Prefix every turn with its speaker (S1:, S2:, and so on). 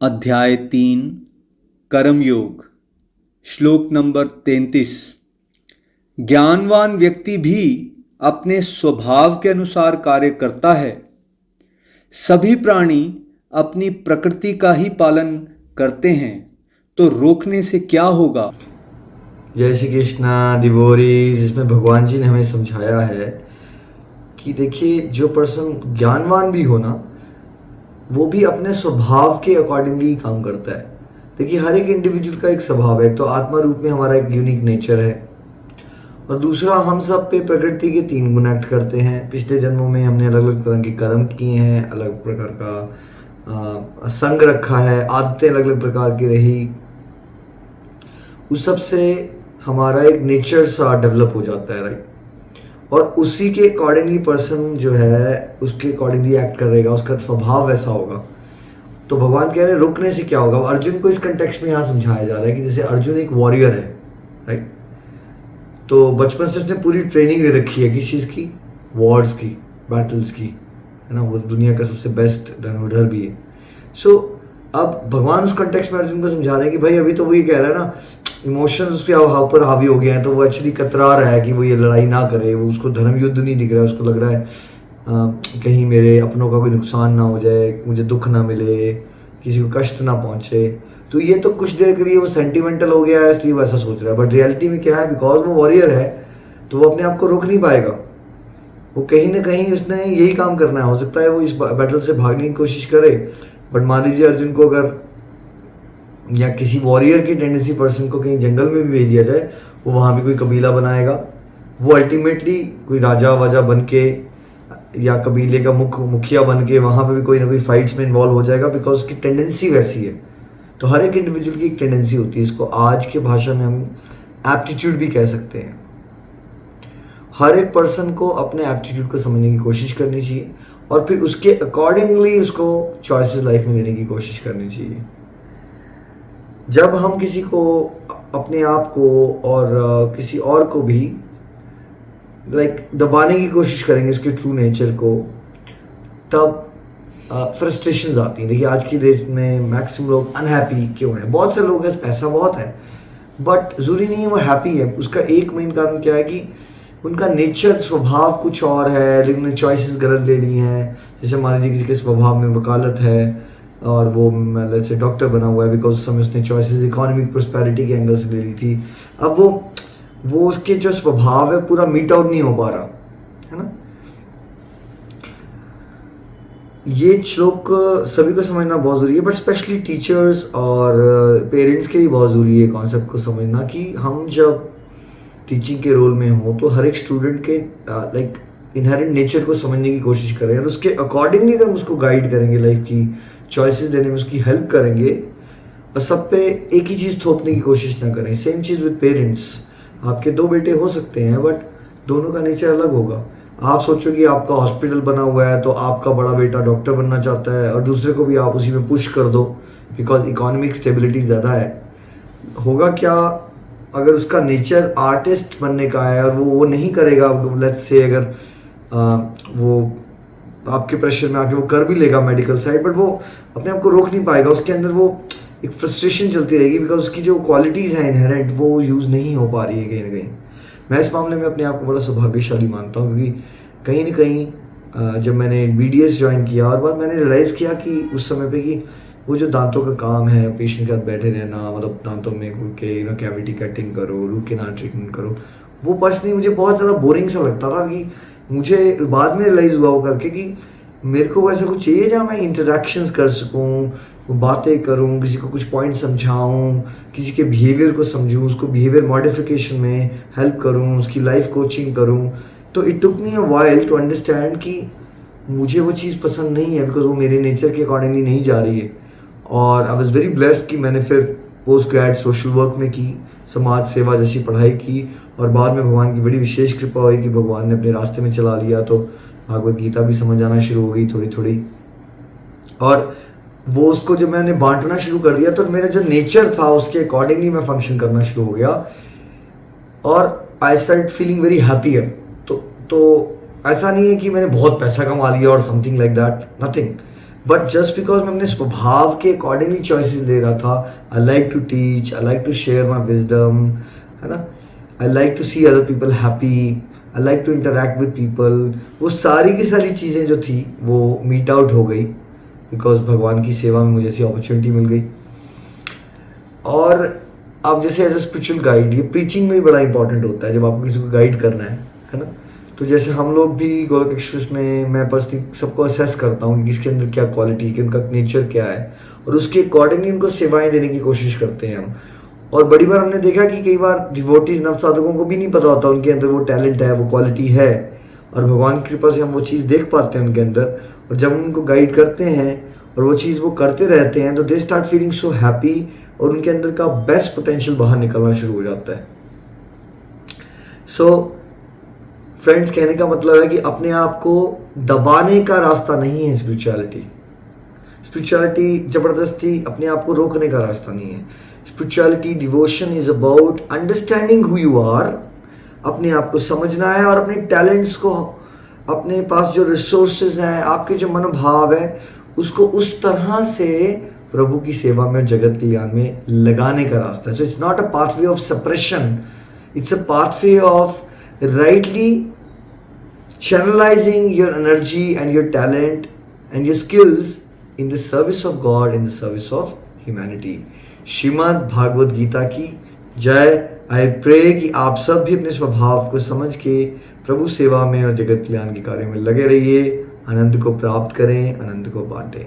S1: अध्याय 3 कर्मयोग श्लोक नंबर 33। ज्ञानवान व्यक्ति भी अपने स्वभाव के अनुसार कार्य करता है। सभी प्राणी अपनी प्रकृति का ही पालन करते हैं, तो रोकने से क्या होगा।
S2: जय श्री कृष्णा डिवोरीज। इसमें भगवान जी ने हमें समझाया है कि देखिए, जो पर्सन ज्ञानवान भी हो ना, वो भी अपने स्वभाव के अकॉर्डिंगली काम करता है। देखिए, हर एक इंडिविजुअल का एक स्वभाव है। तो आत्मा रूप में हमारा एक यूनिक नेचर है, और दूसरा हम सब पे प्रकृति के 3 गुण एक्ट करते हैं। पिछले जन्मों में हमने अलग अलग तरह के कर्म किए हैं, अलग प्रकार का संग रखा है, आदतें अलग अलग प्रकार की रही। उस सब से हमारा एक नेचर सा डेवलप हो जाता है, राइट। और उसी के अकॉर्डिंगली पर्सन जो है उसके अकॉर्डिंगली एक्ट करेगा, उसका स्वभाव वैसा होगा। तो भगवान कह रहे हैं रोकने से क्या होगा। अर्जुन को इस कंटेक्स्ट में यहाँ समझाया जा रहा है कि जैसे अर्जुन एक वॉरियर है, राइट। तो बचपन से उसने पूरी ट्रेनिंग ले रखी है किस चीज़ की, वॉर्स की, बैटल्स की, है ना। वो दुनिया का सबसे बेस्ट धनुर्धर भी है। सो अब भगवान उस कंटेक्स्ट में अर्जुन को समझा रहे हैं कि भाई अभी तो वो ये कह रहा है ना, इमोशंस उसके ऊपर हावी हो गए हैं, तो वो एक्चुअली कतरा रहा है कि वो ये लड़ाई ना करे। वो उसको धर्म युद्ध नहीं दिख रहा है, उसको लग रहा है कहीं मेरे अपनों का कोई नुकसान ना हो जाए, मुझे दुख ना मिले, किसी को कष्ट ना पहुंचे। तो ये तो कुछ देर के लिए वो सेंटिमेंटल हो गया है, इसलिए वो ऐसा सोच रहा है। बट रियलिटी में क्या है, बिकॉज वो वॉरियर है तो वो अपने आप को रोक नहीं पाएगा। वो कहीं ना कहीं उसने यही काम करना है। हो सकता है वो इस बैटल से भागने की कोशिश करे, बट मान लीजिए अर्जुन को अगर या किसी वॉरियर की टेंडेंसी पर्सन को कहीं जंगल में भी भेज दिया जाए, वो वहाँ भी कोई कबीला बनाएगा। वो अल्टीमेटली कोई राजा वाजा बन के या कबीले का मुखिया बन के वहाँ पे भी कोई ना कोई फाइट्स में इन्वॉल्व हो जाएगा, बिकॉज उसकी टेंडेंसी वैसी है। तो हर एक इंडिविजुअल की एक टेंडेंसी होती है। इसको आज के भाषा में हम एप्टीट्यूड भी कह सकते हैं। हर एक पर्सन को अपने एप्टीट्यूड को समझने की कोशिश करनी चाहिए, और फिर उसके अकॉर्डिंगली उसको चॉइसेस लाइफ में लेने की कोशिश करनी चाहिए। जब हम किसी को, अपने आप को और किसी और को भी दबाने की कोशिश करेंगे उसके ट्रू नेचर को, तब फ्रस्ट्रेशन आती हैं। देखिए, आज की डेट में मैक्सिमम लोग अनहैप्पी क्यों हैं। बहुत से लोग हैं, पैसा बहुत है, बट ज़रूरी नहीं है वो हैप्पी है। उसका एक मेन कारण क्या है कि उनका नेचर, स्वभाव कुछ और है, लेकिन उन्हें चॉइसेस गलत ले ली हैं। जैसे मान लीजिए किसी के स्वभाव में वकालत है और वो जैसे डॉक्टर बना हुआ है, बिकॉज उस समय उसने चॉइसेस इकोनॉमिक प्रोस्पेरिटी के एंगल से ले ली थी। अब वो उसके जो स्वभाव है पूरा मीट आउट नहीं हो पा रहा है ना। ये श्लोक सभी को समझना बहुत ज़रूरी है, बट स्पेशली टीचर्स और पेरेंट्स के लिए बहुत ज़रूरी है कॉन्सेप्ट को समझना कि हम जब टीचिंग के रोल में हो तो हर एक स्टूडेंट के इनहेरेंट नेचर को समझने की कोशिश करें, और उसके अकॉर्डिंगली हम उसको गाइड करेंगे, लाइफ की चॉइसेस लेने में उसकी हेल्प करेंगे, और सब पे एक ही चीज़ थोपने की कोशिश ना करें। Same cheese with parents. आपके 2 बेटे हो सकते हैं, बट दोनों का नेचर अलग होगा। आप सोचो कि आपका हॉस्पिटल बना हुआ है तो आपका बड़ा बेटा डॉक्टर बनना चाहता है, और दूसरे को भी आप उसी में पुश कर दो बिकॉज इकोनॉमिक स्टेबिलिटी ज़्यादा है। होगा क्या अगर उसका नेचर आर्टिस्ट बनने का है और वो नहीं करेगा। लेट्स से अगर वो आपके प्रेशर में आके वो कर भी लेगा मेडिकल साइड, बट वो अपने आप को रोक नहीं पाएगा। उसके अंदर वो एक फ्रस्ट्रेशन चलती रहेगी, बिकॉज उसकी जो क्वालिटीज़ हैं इनहेरेंट वो यूज़ नहीं हो पा रही है कहीं ना कहीं। मैं इस मामले में अपने आप को बड़ा सौभाग्यशाली मानता हूँ, क्योंकि कहीं ना कहीं जब मैंने BDS ज्वाइन किया और बाद मैंने रियलाइज़ किया कि उस समय पे कि वो जो दांतों का काम है, पेशेंट के साथ बैठे रहना, मतलब दांतों में घुल के कैविटी कटिंग करो, रूट कैनाल ट्रीटमेंट करो, वो पर्सनली मुझे बहुत ज़्यादा बोरिंग सा लगता था। कि मुझे बाद में रियलाइज़ हुआ वो करके कि मेरे को ऐसा कुछ चाहिए जहाँ मैं इंटरेक्शंस कर सकूँ, बातें करूँ, किसी को कुछ पॉइंट समझाऊँ, किसी के बिहेवियर को समझूँ, उसको बिहेवियर मॉडिफिकेशन में हेल्प करूँ, उसकी लाइफ कोचिंग करूँ। तो it took me a while to understand कि मुझे वो चीज़ पसंद नहीं है, बिकॉज वो मेरे नेचर के अकॉर्डिंगली नहीं जा रही है। और आई वॉज वेरी ब्लेस्ड कि मैंने फिर पोस्ट ग्रेड सोशल वर्क में की, समाज सेवा जैसी पढ़ाई की, और बाद में भगवान की बड़ी विशेष कृपा हुई कि भगवान ने अपने रास्ते में चला लिया। तो भागवत गीता भी समझ आना शुरू हो गई थोड़ी थोड़ी, और वो उसको जब मैंने बांटना शुरू कर दिया तो मेरा जो नेचर था उसके अकॉर्डिंगली मैं फंक्शन करना शुरू हो गया, और I start feeling very happier. तो ऐसा नहीं है कि मैंने बहुत पैसा कमा लिया और something like that, nothing. But just because मैं अपने स्वभाव के अकॉर्डिंगली चॉइसेस ले रहा था, I like to teach, I like to share my wisdom, है ना, I like to see other people happy, I like to interact with people, वो सारी की सारी चीज़ें जो थी वो मीट आउट हो गई बिकॉज भगवान की सेवा में मुझे ऐसी अपॉर्चुनिटी मिल गई। और आप जैसे एज ए स्पिरिचुअल गाइड, ये प्रीचिंग में भी बड़ा इंपॉर्टेंट होता है जब आपको किसी को गाइड करना है ना। तो जैसे हम लोग भी गोलोक एक्सप्रेस में, मैं पर्सनली सबको असेस करता हूँ कि किसके अंदर क्या क्वालिटी, कि उनका नेचर क्या है, और उसके अकॉर्डिंगली उनको सेवाएं देने की कोशिश करते हैं हम। और बड़ी बार हमने देखा कि कई बार डिवोटीज, नव साधकों को भी नहीं पता होता उनके अंदर वो टैलेंट है, वो क्वालिटी है, और भगवान की कृपा से हम वो चीज़ देख पाते हैं उनके अंदर। और जब हम उनको गाइड करते हैं और वो चीज़ वो करते रहते हैं तो they start feeling so happy, और उनके अंदर का बेस्ट पोटेंशियल बाहर निकलना शुरू हो जाता है। सो फ्रेंड्स, कहने का मतलब है कि अपने आप को दबाने का रास्ता नहीं है स्पिरिचुअलिटी। स्पिरिचुअलिटी जबरदस्ती अपने आप को रोकने का रास्ता नहीं है। Spirituality, devotion is about understanding who you are, अपने आप को समझना है और अपने टैलेंट्स को, अपने पास जो रिसोर्सेज हैं, आपके जो मनोभाव है, उसको उस तरह से प्रभु की सेवा में, जगत कल्याण में लगाने का रास्ता है। So it's not a pathway of suppression, it's a pathway of rightly channelizing your energy and your talent and your skills in the service of God, in the service of humanity. Shrimad Bhagavad Gita की जय। I pray कि आप सब भी अपने स्वभाव को समझ के प्रभु सेवा में और जगत कल्याण के कार्य में लगे रहिए, आनंद को प्राप्त करें, आनंद को बांटें।